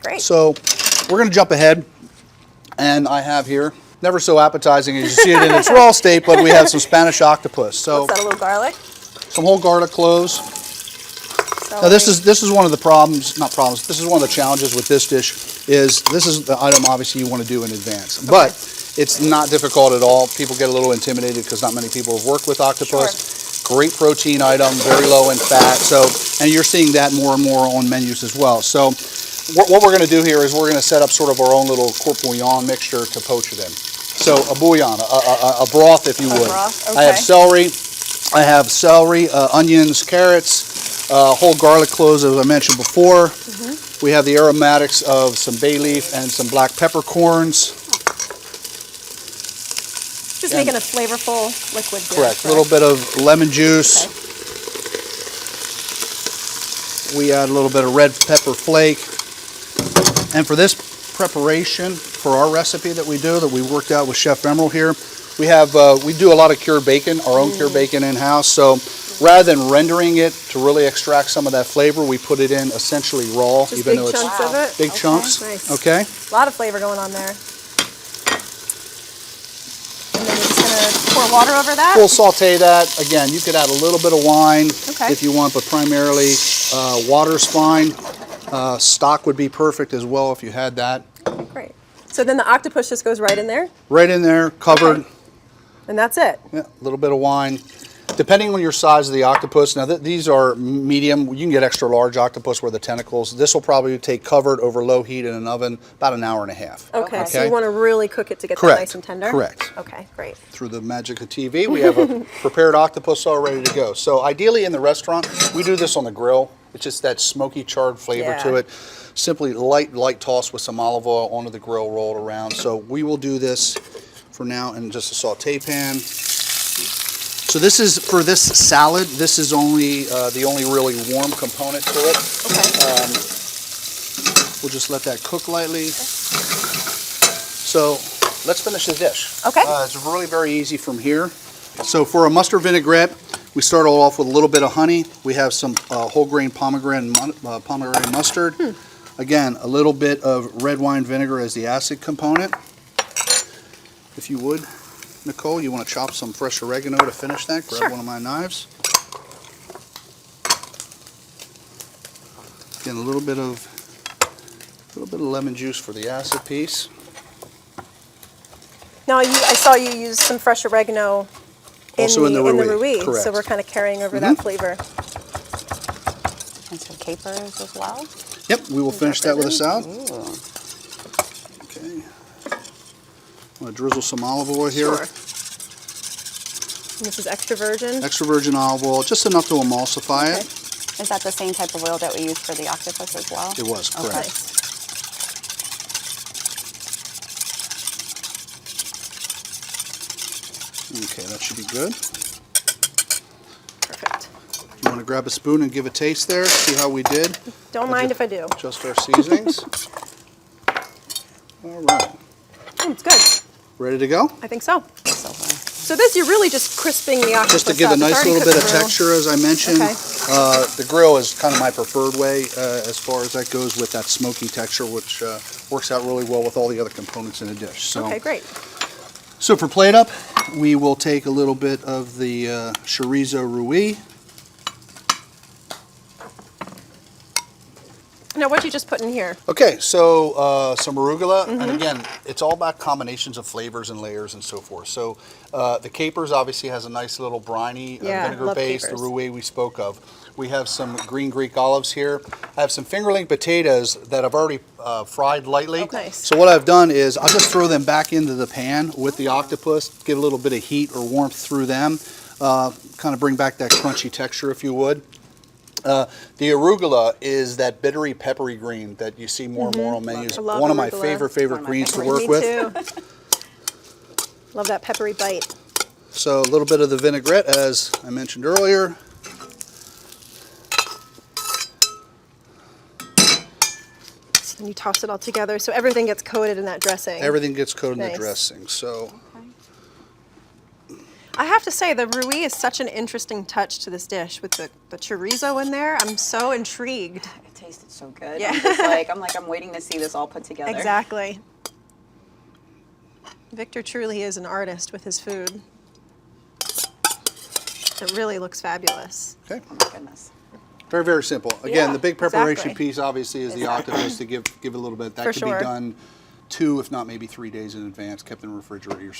great. So we're going to jump ahead, and I have here, never so appetizing as you see it in its raw state, but we have some Spanish octopus. So what's that, a little garlic? some whole garlic cloves. Now this is one of the problems, not problems, this is one of the challenges with this dish, is this is the item obviously you want to do in advance. Okay. But it's not difficult at all. People get a little intimidated because not many people have worked with octopus. Sure. Great protein item, very low in fat. So, and you're seeing that more and more on menus as well. So what we're going to do here is we're going to set up sort of our own little court bouillon mixture to poach it in. So a bouillon, a broth if you would. Broth, okay. I have celery, onions, carrots, whole garlic cloves as I mentioned before. We have the aromatics of some bay leaf and some black peppercorns. Just making a flavorful liquid dish. Correct. A little bit of lemon juice. Okay. We add a little bit of red pepper flake. And for this preparation, for our recipe that we do, that we worked out with Chef Emerald here, we do a lot of cured bacon, our own cured bacon in-house. So rather than rendering it to really extract some of that flavor, we put it in essentially raw. Just even big chunks of it? Big chunks. Nice. Okay. A lot of flavor going on there. And then you're just going to pour water over that? We'll saute that. Again, you could add a little bit of wine if you want, but primarily water's fine. Stock would be perfect as well if you had that. Great. So then the octopus just goes right in there? Right in there, covered. Okay. And that's it? Yeah, a little bit of wine. Depending on your size of the octopus, now these are medium. You can get extra large octopus where the tentacles. This will probably take covered over low heat in an oven about an hour and a half. Okay. So you want to really cook it to get that nice and tender? Correct. Okay, great. Through the magic of TV, we have a prepared octopus all ready to go. So ideally in the restaurant, we do this on the grill. It's just that smoky charred flavor to it. Simply light toss with some olive oil onto the grill, roll it around. So we will do this for now in just a saute pan. So this is, for this salad, this is only the only really warm component to it. Okay. We'll just let that cook lightly. So let's finish the dish. Okay. It's really very easy from here. So for a mustard vinaigrette, we start off with a little bit of honey. We have some whole grain pomegranate mustard. Again, a little bit of red wine vinegar as the acid component. If you would, Nicole, you want to chop some fresh oregano to finish that? Grab one of my knives. Again, a little bit of lemon juice for the acid piece. Now, I saw you use some fresh oregano in the rouille, correct. So we're kind of carrying over that flavor. And some capers as well? Yep, we will finish that with a salad. Ooh. Okay. I'm going to drizzle some olive oil here. Sure. And this is extra virgin? Extra virgin olive oil, just enough to emulsify it. Is that the same type of oil that we use for the octopus as well? It was, correct. Okay. Okay, that should be good. Perfect. You want to grab a spoon and give a taste there, see how we did? Don't mind if I do. Just our seasonings. All right. It's good. Ready to go? I think so. So this, you're really just crisping the octopus Just to give a nice little bit of texture, as I mentioned. Okay. The grill is kind of my preferred way as far as that goes, with that smoky texture, which works out really well with all the other components in the dish. So, okay, great. So for plate up, we will take a little bit of the chorizo-rouille. Now, what you just put in here? Okay, so some arugula, and again, it's all about combinations of flavors and layers and so forth. So the capers obviously has a nice little briny vinegar base, capers. the rouille we spoke of. We have some green Greek olives here. I have some fingerling potatoes that I've already fried lightly. Oh, nice. So what I've done is I'll just throw them back into the pan with the octopus, give a little bit of heat or warmth through them, kind of bring back that crunchy texture if you would. The arugula is that bittery, peppery green that you see more and more on menus. One of my favorite greens to work with. Me too. Love that peppery bite. So a little bit of the vinaigrette, as I mentioned earlier. And you toss it all together, so everything gets coated in that dressing. Everything gets coated in the dressing. So. I have to say, the rouille is such an interesting touch to this dish with the chorizo in there. I'm so intrigued. It tasted so good. Yeah. I'm waiting to see this all put together. Exactly. Victor truly is an artist with his food. It really looks fabulous. Okay. Oh my goodness. Very, very simple. Again, Yeah, the big preparation exactly. piece obviously is the octopus to give it a little bit. That For could sure. be done 2, if not maybe 3 days in advance, kept in the refrigerator.